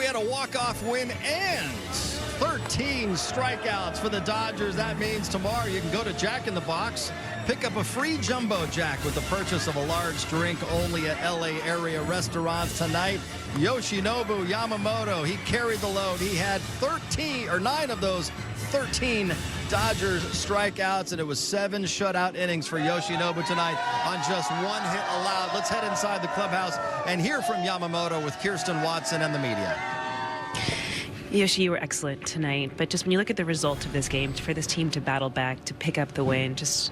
had a walk-off win and 13 strikeouts for the Dodgers. That means tomorrow you can go to Jack in the Box, pick up a free Jumbo Jack with the purchase of a large drink only at LA area restaurants tonight. Yoshinobu Yamamoto, he carried the load. He had 9 of those 13 Dodgers strikeouts, and it was 7 shutout innings for Yoshinobu tonight on just 1 hit allowed. Let's head inside the clubhouse and hear from Yamamoto with Kirsten Watson and the media. Yoshi, you were excellent tonight, but just when you look at the result of this game, for this team to battle back, to pick up the win, just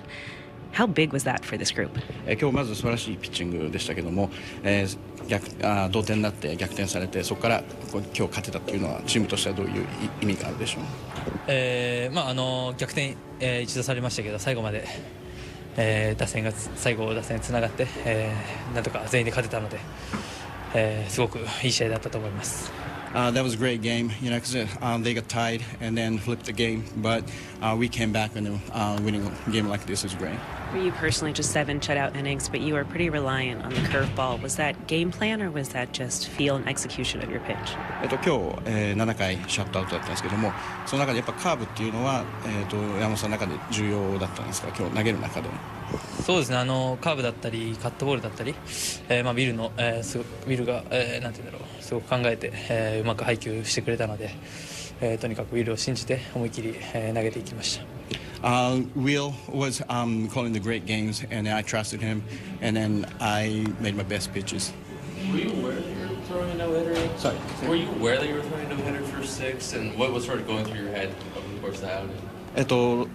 how big was that for this group? 今日まず素晴らしいピッチングでしたけども、同点になって逆転されて、そこから今日勝てたっていうのはチームとしてはどういう意味があるでしょう。逆転、一度されましたけど、最後まで、打線つながって、なんとか全員で勝てたので、すごくいい試合だったと思います。That was a great game, you know, because they got tied and then flipped the game. But we came back and winning a game like this is great. For you personally, just 7 shutout innings, but you were pretty reliant on the curveball. Was that game plan or was that just feel and execution of your pitch? 今日、7回シャットアウトだったんですけども、その中でやっぱカーブっていうのは、山本さんの中で重要だったんですか、今日投げる中で。そうですね、カーブだったりカットボールだったり、ウィルが、なんていうんだろう、すごく考えて、うまく配球してくれたので、とにかくウィルを信じて思い切り、投げていきました。Will was calling the great games, and I trusted him, and then I made my best pitches. Were you aware that you were throwing a no-hitter? Sorry. Were you aware that you were throwing a no-hitter for 6, and what was sort of going through your head over the course of the outing?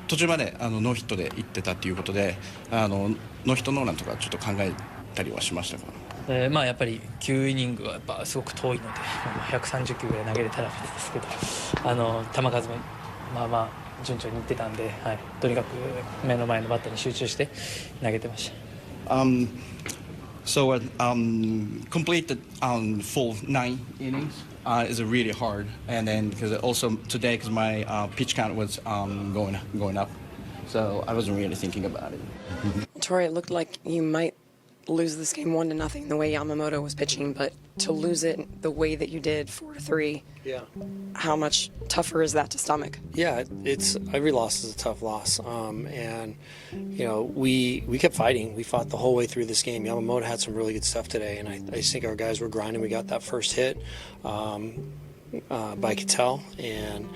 途中までノーヒットで行ってたっていうことで、ノーヒットノーランとかちょっと考えたりはしましたか。やっぱり9イニングはやっぱすごく遠いので、130球ぐらい投げれたらですけど、球数も順調にいってたんで、はい、とにかく目の前のバッターに集中して投げてました。So complete the full 9 innings is really hard, and then because also today because my pitch count was going up, so I wasn't really thinking about it. Tori, it looked like you might lose this game 1-0 the way Yamamoto was pitching, but to lose it the way that you did 4-3, yeah, how much tougher is that to stomach? Yeah, it's every loss is a tough loss, and you know we kept fighting. We fought the whole way through this game. Yamamoto had some really good stuff today, and I just think our guys were grinding. We got that first hit by Cattell, and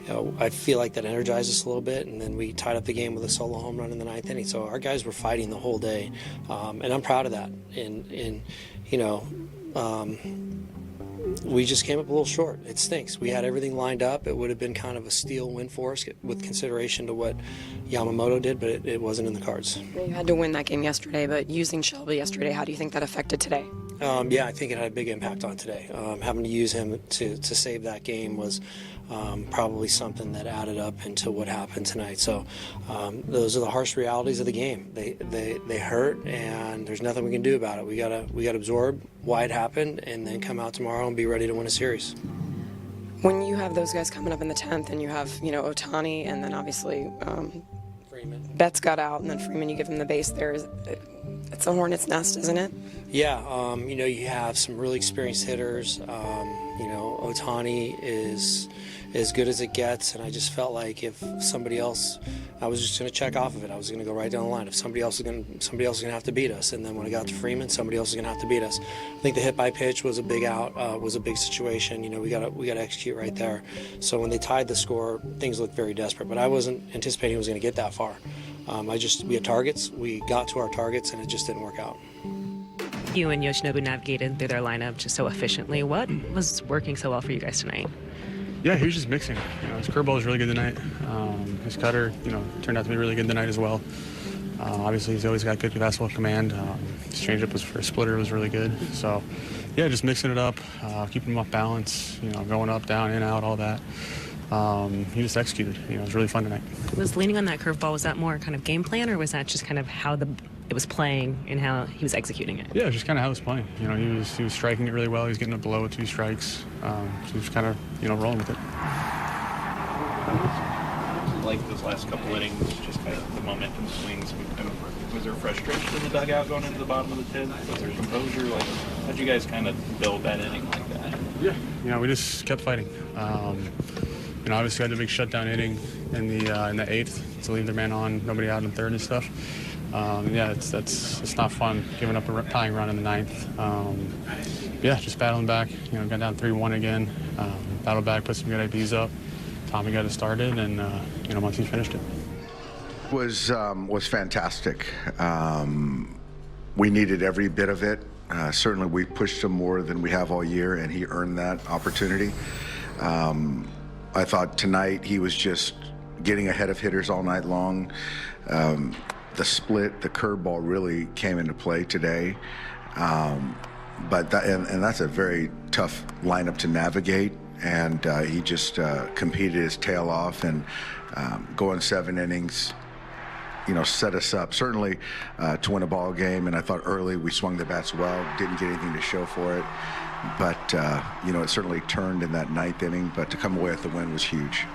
you know, I feel like that energized us a little bit, and then we tied up the game with a solo home run in the 9th inning. So our guys were fighting the whole day, and I'm proud of that. And you know, we just came up a little short. It stinks. We had everything lined up. It would have been kind of a steal win for us with consideration to what Yamamoto did, but it wasn't in the cards. You had to win that game yesterday, but using Shelby yesterday, how do you think that affected today? Yeah, I think it had a big impact on today. Having to use him to save that game was probably something that added up into what happened tonight. So those are the harsh realities of the game. They hurt, and there's nothing we can do about it. We gotta absorb why it happened, and then come out tomorrow and be ready to win a series. When you have those guys coming up in the 10th, and you have Ohtani, and then obviously Freeman. Betts got out, and then Freeman, you give him the base there. It's a hornet's nest, isn't it? Yeah, you have some really experienced hitters. Ohtani is as good as it gets, and I just felt like if somebody else, I was just going to check off of it. I was going to go right down the line. If somebody else is going to have to beat us, and then when I got to Freeman, somebody else is going to have to beat us. I think the hit by pitch was a big out, was a big situation. We got to execute right there. So when they tied the score, things looked very desperate. But I wasn't anticipating it was going to get that far. We had targets. We got to our targets, and it just didn't work out. You and Yoshinobu navigated through their lineup just so efficiently. What was working so well for you guys tonight? Yeah, he was just mixing. His curveball was really good tonight. His cutter, turned out to be really good tonight as well. Obviously, he's always got good fastball command. His changeup was for a splitter was really good. So, yeah, just mixing it up, keeping him off balance. Going up, down, in, out, all that. He just executed. It was really fun tonight. Was leaning on that curveball, was that more kind of game plan, or was that just kind of how it was playing and how he was executing it? Yeah, just kind of how it was playing. He was striking it really well. He was getting up below with 2 strikes. So he was kind of, rolling with it. Like those last couple innings, just kind of the momentum swings. Was there frustration in the dugout going into the bottom of the 10th? Was there composure? How'd you guys kind of build that inning like that? Yeah, we just kept fighting. Obviously had the big shutdown inning in the eighth to leave their man on, nobody out in third and stuff. It's not fun giving up a tying run in the ninth. Just battling back. Got down 3-1 again. Battled back, put some good IPs up. Tommy got it started, and Muncie finished it. Was fantastic. We needed every bit of it. Certainly, we pushed him more than we have all year, and he earned that opportunity. I thought tonight he was just getting ahead of hitters all night long. The split, the curveball really came into play today. But that's a very tough lineup to navigate. And he just competed his tail off, and going 7 innings, set us up certainly to win a ball game. And I thought early we swung the bats well, didn't get anything to show for it. But, it certainly turned in that 9th inning. But to come away with the win was huge.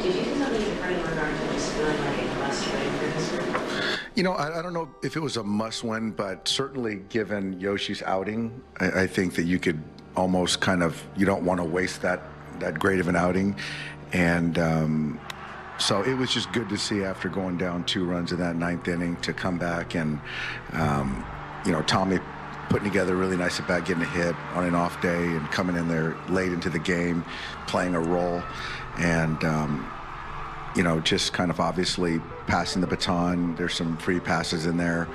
Did you do something different in regard to just feeling like a must-win for this group? I don't know if it was a must-win, but certainly given Yoshi's outing, I think that you could almost you don't want to waste that great of an outing. And so it was just good to see after going down 2 runs in that 9th inning to come back and, Tommy putting together a really nice at-bat, getting a hit on an off day and coming in there late into the game, playing a role. And, just kind of obviously passing the baton. There's some free passes in there.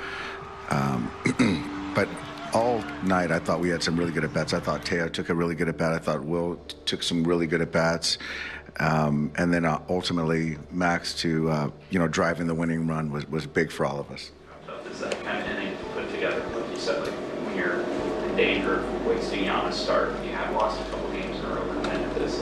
But all night I thought we had some really good at-bats. I thought Teo took a really good at-bat. I thought Will took some really good at-bats. And then ultimately Max to, driving the winning run was big for all of us. How tough is that kind of inning to put together? Like you said, when you're in danger of wasting on a start, you have lost a couple games in a row coming into this.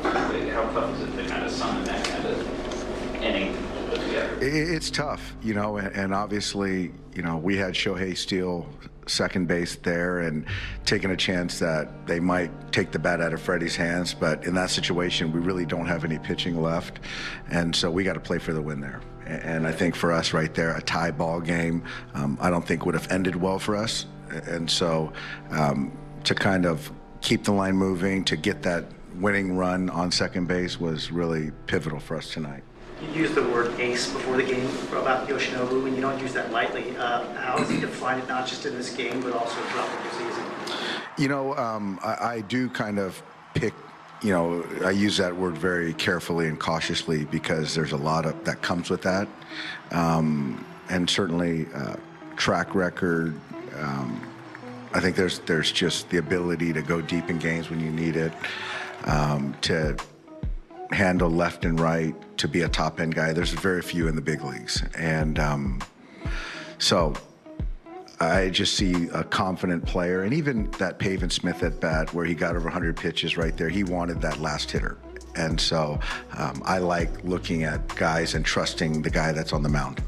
How tough is it to kind of sum in that kind of inning to put together? It's tough, and obviously, we had Shohei steal second base there and taking a chance that they might take the bat out of Freddie's hands. But in that situation, we really don't have any pitching left. And so we got to play for the win there. And I think for us right there, a tie ball game, I don't think would have ended well for us. And so to kind of keep the line moving, to get that winning run on second base was really pivotal for us tonight. You used the word ace before the game about Yoshinobu, and you don't use that lightly. How has he defined it, not just in this game, but also throughout the season? I do kind of pick, I use that word very carefully and cautiously because there's a lot of that comes with that. And certainly track record. I think there's just the ability to go deep in games when you need it, to handle left and right, to be a top-end guy. There's very few in the big leagues. And so I just see a confident player. And even that Pavin Smith at bat where he got over 100 pitches right there, he wanted that last hitter. And so I like looking at guys and trusting the guy that's on the mound.